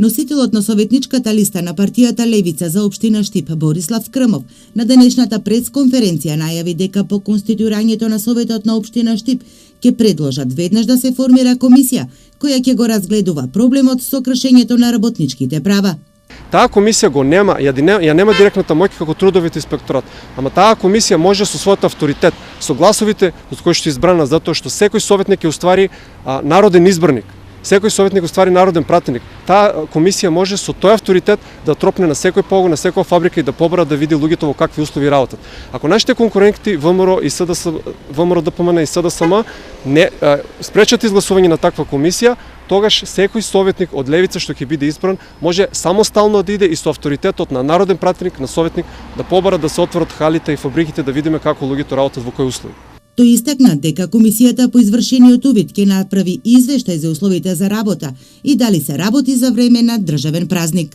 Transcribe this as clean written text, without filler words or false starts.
Носителот на советничката листа на партијата Левица за општина Штип Борислав Крмов на денешната пресконференција најави дека по конституирањето на Советот на општина Штип ќе предложат веднаш да се формира комисија која ќе го разгледува проблемот со кршењето на работничките права. Таа комисија го нема, ја нема директната моќ како трудовиот инспекторат, ама таа комисија може со својот авторитет, со гласовите од кои што е избрана, затоа што секој советник е уствари народен избраник. Секој советник уствари народен пратеник. Таа комисија може со тој авторитет да тропне на секој погон, на секоја фабрика и да побара да види луѓето во какви услови работат. Ако нашите конкуренти ВМРО и ВМРО ДПМН и СДСМ не спречат изгласување на таква комисија, тогаш секој советник од левица што ќе биде избран може самостално да иде и со авторитетот на народен пратеник, на советник да побара да се отворат халите и фабриките да видиме како луѓето работат во кои услови. Тој истакна дека комисијата по извршениот увид ќе направи извештај за условите за работа и дали се работи за време на државен празник.